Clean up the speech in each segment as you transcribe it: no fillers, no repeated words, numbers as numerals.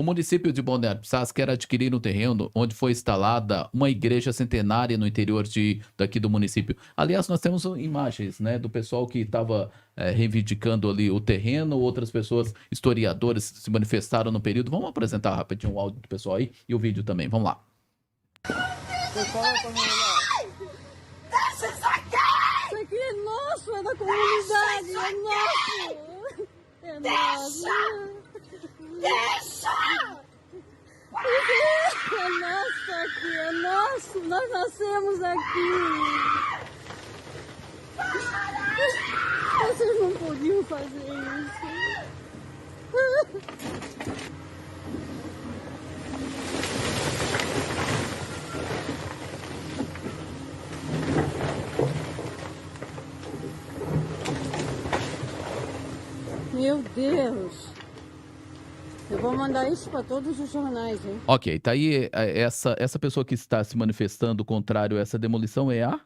O município de Balneário Pissarras quer adquirir um terreno onde foi instalada uma igreja centenária no interior daqui do município. Aliás, nós temos imagens, né, do pessoal que estava reivindicando ali o terreno, outras pessoas, historiadores, se manifestaram no período. Vamos apresentar rapidinho o áudio do pessoal aí e o vídeo também. Vamos lá. Deixa isso aqui! Isso aqui é nosso, é da comunidade, é nosso! É nosso! Deixa! É nosso aqui, é nosso! Nós nascemos aqui! Vocês não podiam fazer isso! Meu Deus! Eu vou mandar isso para todos os jornais, hein? Ok, tá aí essa pessoa que está se manifestando contrário a essa demolição é a...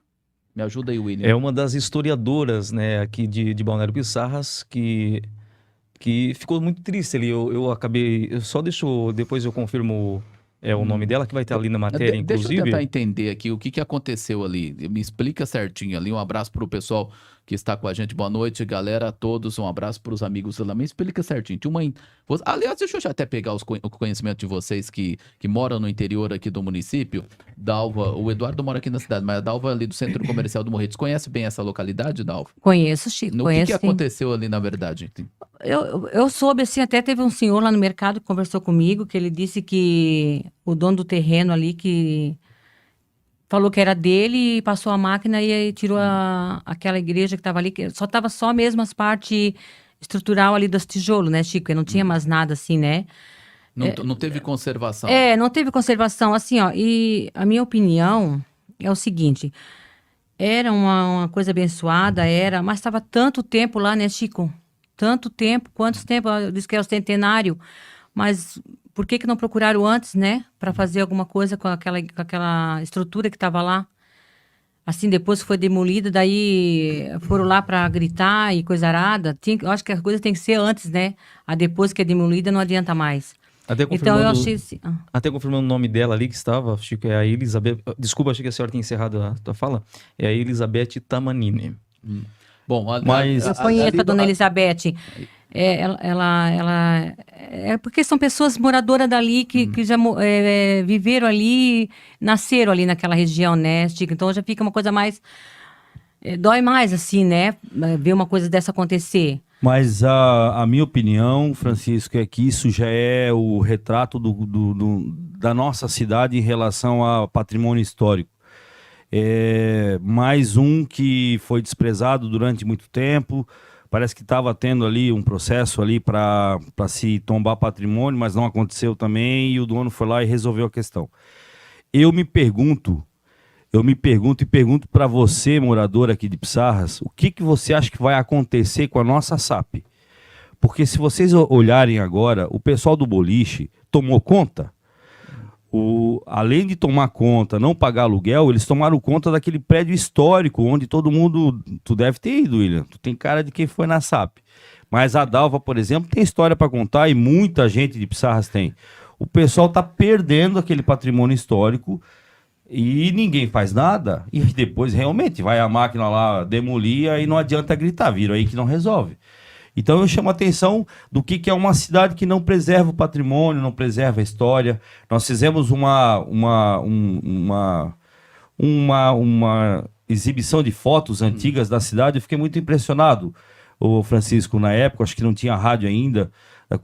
Me ajuda aí, William. É uma das historiadoras, né, aqui de Balneário Pissarras, que ficou muito triste ali. Eu acabei... Depois eu confirmo o nome dela, que vai estar ali na matéria, inclusive. Deixa eu tentar entender aqui o que aconteceu ali. Me explica certinho ali. Um abraço para o pessoal que está com a gente. Boa noite, galera, a todos. Um abraço para os amigos lá. Me explica certinho. Aliás, deixa eu já até pegar o conhecimento de vocês que moram no interior aqui do município. Dalva, o Eduardo mora aqui na cidade, mas a Dalva ali do Centro Comercial do Morretes. Conhece bem essa localidade, Dalva? Conheço, Chico. O que aconteceu ali, na verdade? Eu soube, assim, até teve um senhor lá no mercado que conversou comigo, que ele disse que o dono do terreno ali, que falou que era dele, e passou a máquina e aí tirou aquela igreja que estava ali, que só estava só mesmo as partes estrutural ali dos tijolos, né, Chico? E não tinha mais nada assim, né? Não teve conservação. Não teve conservação, assim, ó. E a minha opinião é o seguinte, era uma coisa abençoada, mas estava tanto tempo lá, né, Chico? Tanto tempo, quantos tempo? Diz que é o centenário, mas por que não procuraram antes, né? Para fazer alguma coisa com aquela estrutura que estava lá. Assim, depois que foi demolida, daí foram lá para gritar e coisa arada. Eu acho que a coisa tem que ser antes, né? Depois que é demolida, não adianta mais. Então eu achei assim... Até confirmando o nome dela ali que estava, Chico, é a Elizabeth... Desculpa, achei que a senhora tinha encerrado a tua fala. É a Elizabeth Tamanini. Bom, mas eu conheço a dona Elizabeth. Ela é porque são pessoas moradoras dali que já viveram ali, nasceram ali naquela região, né, Chico? Então já fica uma coisa mais... dói mais, assim, né? Ver uma coisa dessa acontecer. Mas a minha opinião, Francisco, é que isso já é o retrato da nossa cidade em relação ao patrimônio histórico. Mais um que foi desprezado durante muito tempo. Parece que estava tendo ali um processo ali para se tombar patrimônio, mas não aconteceu também e o dono foi lá e resolveu a questão. Eu me pergunto e pergunto para você, morador aqui de Pissarras, o que você acha que vai acontecer com a nossa SAP? Porque se vocês olharem agora, o pessoal do boliche tomou conta. Além de tomar conta, não pagar aluguel, eles tomaram conta daquele prédio histórico, onde todo mundo... Tu deve ter ido, William. Tu tem cara de quem foi na SAP. Mas a Dalva, por exemplo, tem história para contar e muita gente de Pissarras tem. O pessoal está perdendo aquele patrimônio histórico e ninguém faz nada. E depois, realmente, vai a máquina lá demolir e não adianta gritar. Viram aí que não resolve. Então eu chamo a atenção do que é uma cidade que não preserva o patrimônio, não preserva a história. Nós fizemos uma exibição de fotos antigas da cidade. Eu fiquei muito impressionado, Francisco, na época, acho que não tinha rádio ainda, da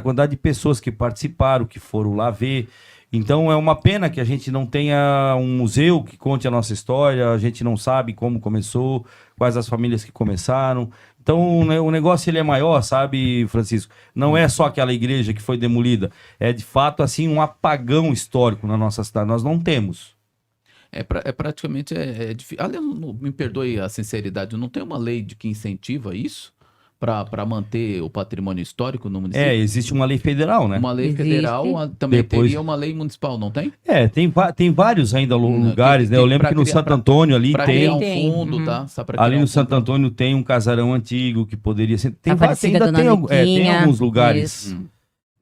quantidade de pessoas que participaram, que foram lá ver. Então é uma pena que a gente não tenha um museu que conte a nossa história, a gente não sabe como começou, quais as famílias que começaram. Então, né, o negócio ele é maior, sabe, Francisco? Não é só aquela igreja que foi demolida. É, de fato, assim, um apagão histórico na nossa cidade. Nós não temos. Praticamente difícil. Aliás, me perdoe a sinceridade, não tem uma lei que incentiva isso? Para manter o patrimônio histórico no município? Existe uma lei federal, né? Uma lei federal, também teria uma lei municipal, não tem? Tem vários ainda lugares, né? Eu lembro que no Santo Antônio ali tem... um fundo, tá? Ali no Santo Antônio tem um casarão antigo que poderia ser... Tem alguns lugares.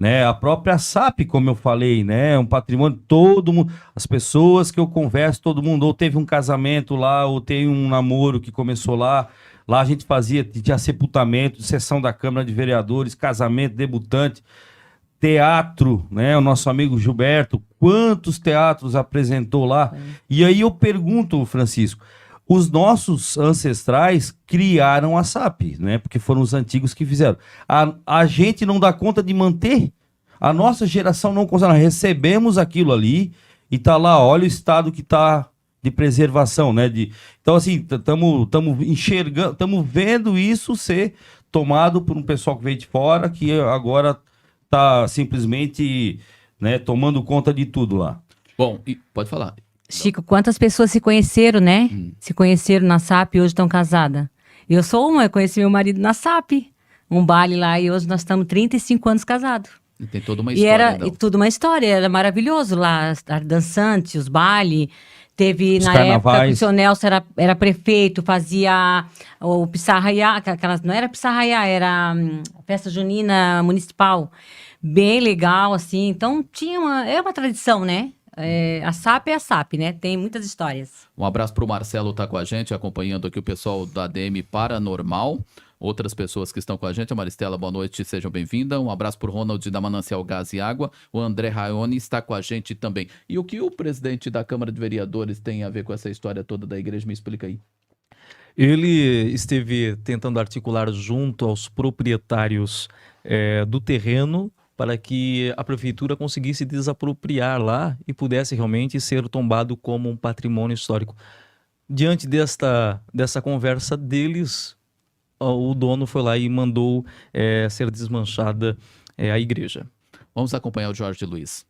né? A própria SAP, como eu falei, né? É um patrimônio, todo mundo, as pessoas que eu converso, todo mundo ou teve um casamento lá, ou tem um namoro que começou lá. Lá a gente tinha sepultamento, sessão da Câmara de Vereadores, casamento, debutante, teatro, né? O nosso amigo Gilberto, quantos teatros apresentou lá? E aí eu pergunto, Francisco, os nossos ancestrais criaram a SAP, né? Porque foram os antigos que fizeram. A gente não dá conta de manter, a nossa geração não consegue. Nós recebemos aquilo ali e tá lá, olha o estado que tá de preservação, né? Então, assim, estamos enxergando, estamos vendo isso ser tomado por um pessoal que veio de fora, que agora tá simplesmente, né, tomando conta de tudo lá. Bom, pode falar. Chico, quantas pessoas se conheceram, né? Se conheceram na SAP e hoje estão casadas. Eu sou uma, eu conheci meu marido na SAP. Um baile lá e hoje nós estamos 35 anos casados. E tem toda uma E história. era então. tudo uma história, era maravilhoso lá, as dançantes, os bailes. Teve, Os na época, carnavais. que o seu Nelson era prefeito, fazia o Pissarraiá, não era Pissarraiá, era festa junina municipal. Bem legal, assim. Então, é uma tradição, né? A SAP é a SAP, né? Tem muitas histórias. Um abraço para o Marcelo, tá com a gente, acompanhando aqui o pessoal da ADM Paranormal. Outras pessoas que estão com a gente, a Maristela, boa noite, sejam bem-vindas. Um abraço para o Ronald da Manancial Gás e Água. O André Raioni está com a gente também. E o que o presidente da Câmara de Vereadores tem a ver com essa história toda da igreja? Me explica aí. Ele esteve tentando articular junto aos proprietários do terreno para que a prefeitura conseguisse desapropriar lá e pudesse realmente ser tombado como um patrimônio histórico. Diante dessa conversa deles, o dono foi lá e mandou ser desmanchada a igreja. Vamos acompanhar o Jorge Luiz.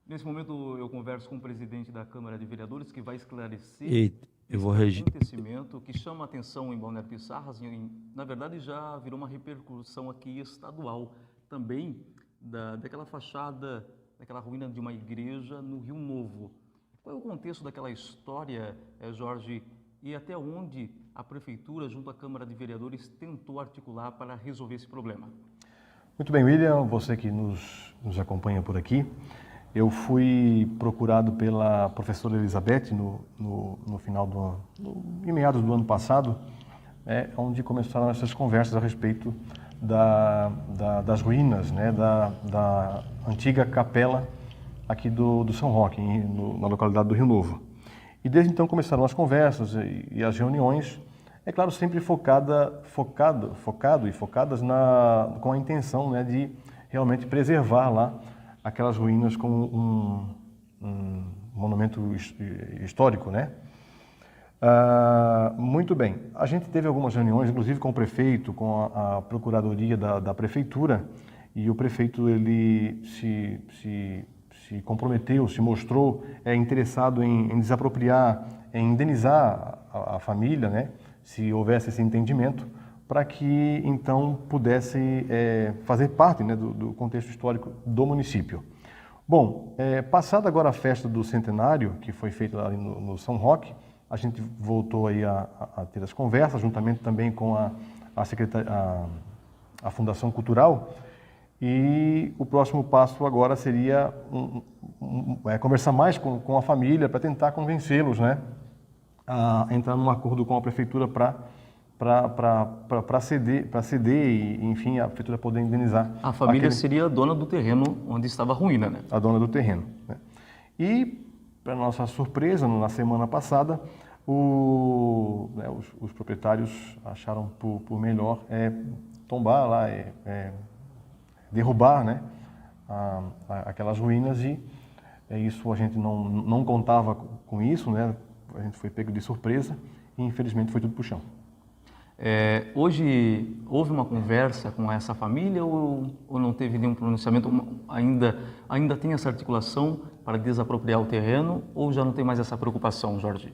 Nesse momento eu converso com o presidente da Câmara de Vereadores que vai esclarecer Eita, eu vou registrar. acontecimento que chama a atenção em Balneário Pissarras, na verdade já virou uma repercussão aqui estadual também daquela fachada, daquela ruína de uma igreja no Rio Novo. Qual é o contexto daquela história, Jorge, e até onde a Prefeitura, junto à Câmara de Vereadores, tentou articular para resolver esse problema? Muito bem, William, você que nos acompanha por aqui. Eu fui procurado pela professora Elizabeth no final em meados do ano passado, onde começaram essas conversas a respeito das ruínas, né, da antiga capela aqui do São Roque, na localidade do Rio Novo. E desde então começaram as conversas e as reuniões, é claro, sempre focadas com a intenção, né, de realmente preservar lá aquelas ruínas como um monumento histórico, né? Muito bem. A gente teve algumas reuniões, inclusive com o prefeito, com a procuradoria da prefeitura, e o prefeito ele se comprometeu, se mostrou interessado em desapropriar, em indenizar a família, né? Se houvesse esse entendimento, para que então pudesse fazer parte, né, do contexto histórico do município. Bom, passada agora a festa do centenário, que foi feita ali no São Roque, a gente voltou aí a ter as conversas, juntamente também com a Fundação Cultural, e o próximo passo agora seria conversar mais com a família para tentar convencê-los, né, a entrar num acordo com a prefeitura para ceder e, enfim, a prefeitura poder indenizar. A família seria a dona do terreno onde estava a ruína, né? A dona do terreno, né? E, para nossa surpresa, na semana passada, os proprietários acharam por melhor tombar lá, derrubar, né, aquelas ruínas, e isso a gente não contava com isso, né? A gente foi pego de surpresa e, infelizmente, foi tudo para o chão. Hoje houve uma conversa com essa família ou não teve nenhum pronunciamento? Ainda tem essa articulação para desapropriar o terreno ou já não tem mais essa preocupação, Jorge?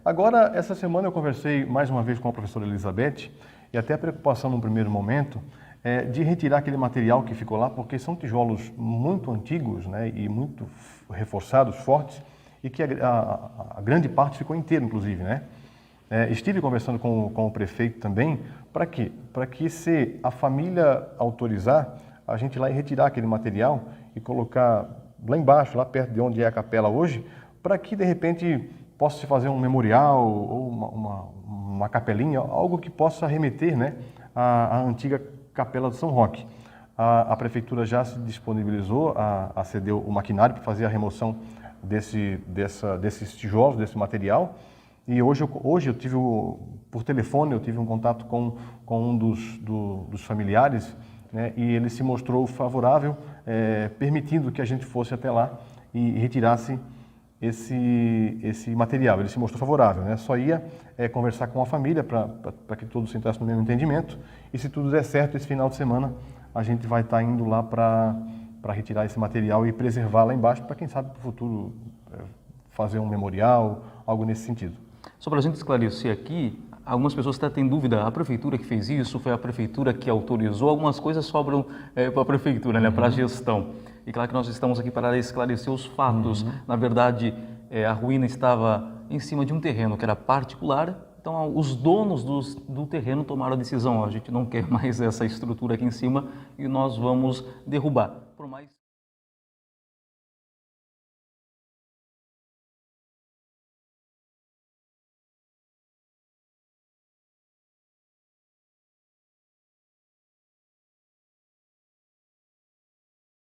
Agora, essa semana eu conversei mais uma vez com a professora Elizabeth e até a preocupação no primeiro momento de retirar aquele material que ficou lá, porque são tijolos muito antigos, né, e muito reforçados, fortes, e que a grande parte ficou inteira, inclusive, né? Estive conversando com o prefeito também, para quê? Para que, se a família autorizar, a gente ir lá e retirar aquele material e colocar lá embaixo, lá perto de onde é a capela hoje, para que, de repente, possa se fazer um memorial ou uma capelinha, algo que possa remeter, né, à antiga capela do São Roque. A prefeitura já se disponibilizou a ceder o maquinário para fazer a remoção desses tijolos, desse material. E hoje eu tive, por telefone, eu tive um contato com um dos familiares, né, e ele se mostrou favorável, permitindo que a gente fosse até lá e retirasse esse material. Ele se mostrou favorável, né? Só ia conversar com a família para que todos entrassem no mesmo entendimento. E se tudo der certo, esse final de semana a gente vai estar indo lá para retirar esse material e preservar lá embaixo, para quem sabe no futuro fazer um memorial, algo nesse sentido. Só para a gente esclarecer aqui, algumas pessoas até têm dúvida, a prefeitura que fez isso, foi a prefeitura que autorizou, algumas coisas sobram para a prefeitura, né, para a gestão. E claro que nós estamos aqui para esclarecer os fatos. Na verdade, a ruína estava em cima de um terreno que era particular, então os donos do terreno tomaram a decisão, a gente não quer mais essa estrutura aqui em cima e nós vamos derrubar. Por mais